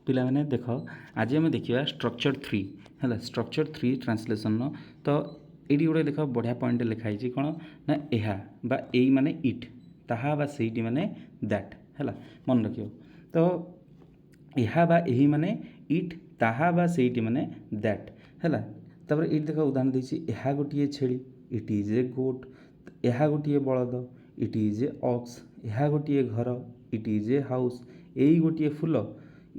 पिलाने देख आज आम देखा स्ट्रक्चर 3 है स्ट्रक्चर 3 ट्रांसलेसन तो ये गोटे देख बढ़िया पॉइंट लिखाई कौन ना यह बा यही माने इट ताहा बा सेठी माने दैट है मन रखियो तो यह बा यही माने इट ताहा बा सेठी माने दैट है तापर ये देख उदाहरण देछि यह गोटे छेली इट इज ए गोट यह गोटे बलद इट इज ए ऑक्स यह गोटे घर इट इज ए हाउस यही गोटे फूल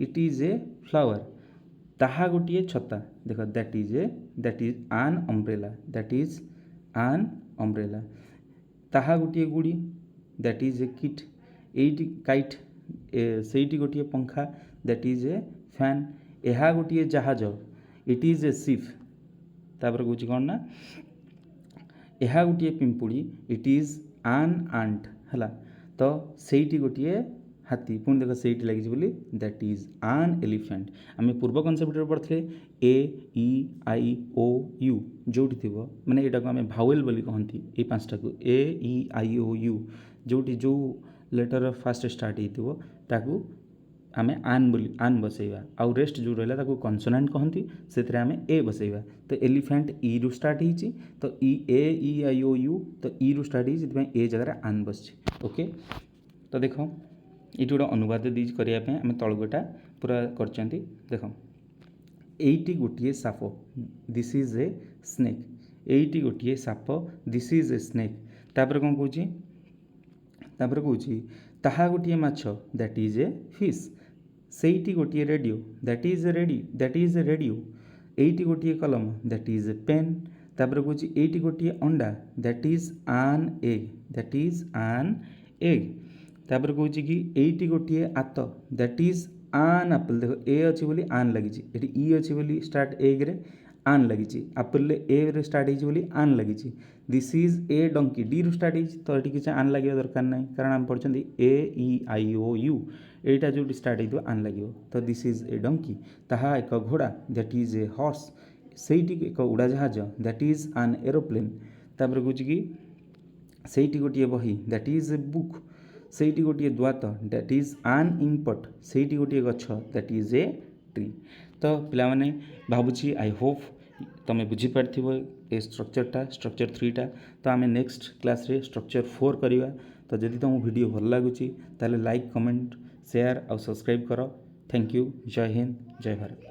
इट इज ए फ्लावर ताहा गोटे छता देख that is an umbrella that is an umbrella ताहा गोटे गुड़ी दैट इज ए किट एटी काइट सेठी गोटे पंखा दैट इज ए फैन यह गोटे जहाज इट इज ए शिप तापर कौच कौन ना यह गोटे पिंपुड़ी इट इज आन आंट है तो सेठी गोटे हाथी पुणी देख से लगी बोली दैट इज आन एलिफेंट आम पूर्व कनसेप्ट पढ़ते ए ई आई ओ यू जो थी मैंने यहाँ को आम भावेल बोली कहती ये पांचटा को ए ई आई ओ यू जो लेटर फास्ट स्टार्ट होता आम आन बोली आन बसैवा आउ रेस्ट जो रहा कनसोनाट कहती से आम ए बसैवा तो एलिफेंट ई रु स्टार्ट होती तो ए ई आई ओ यू तो ई रु स्टार्ट होती ए जगह आन बस ओके तो देख ये गोटे अनुवाद दीज करने आम तलगटा पूरा कर देख एटी गोटे साप दिस इज ए स्नेक एटी गोटे साप दिस इज ए स्नेक तापर कौन कौच ताहा गोटे माछ दैट इज ए फिश सेठी गोटे radio that is a radio एटी गोटे कलम दैट इज ए पेन तापर कौच एटी गोटे अंडा दैट इज आन एग तापर कौच कि एटी गोटे आत दैट इज आन आपिल देख ए अच्छी बोली आन लगी ये ई अच्छी बोली स्टार्ट एग्रे आन लगी आपिल ए रे स्टार्ट होली आन लगी दिस इज ए डंकी डी रु स्टार्ट होती तो ये किसी आन लगे दरकार ना कारण आम पढ़ते ए ई आई ओ यू एटा जो स्टार्ट हो आन लगे तो दिस इज ए डंकी ताहा एक घोड़ा दैट इज ए हॉर्स सेठी एक उड़ाजहाज दैट इज आन एरोप्लेन तापर कौच कि सेठी गोटे बही दैट इज ए बुक सेठी गोटे द्वात दैट इज आन इंपट सेठी गोटे गछ दैट इज ए ट्री तो पिला माने भावुची आई होप तुम बुझीपार ए स्ट्रक्चर 3 टा तो आम नेक्स्ट क्लास रे स्ट्रक्चर 4 करवा तो जदि तुम वीडियो भल लगुच ताले लाइक कमेंट शेयर और सब्सक्राइब कर थैंक यू जय हिंद जय भारत।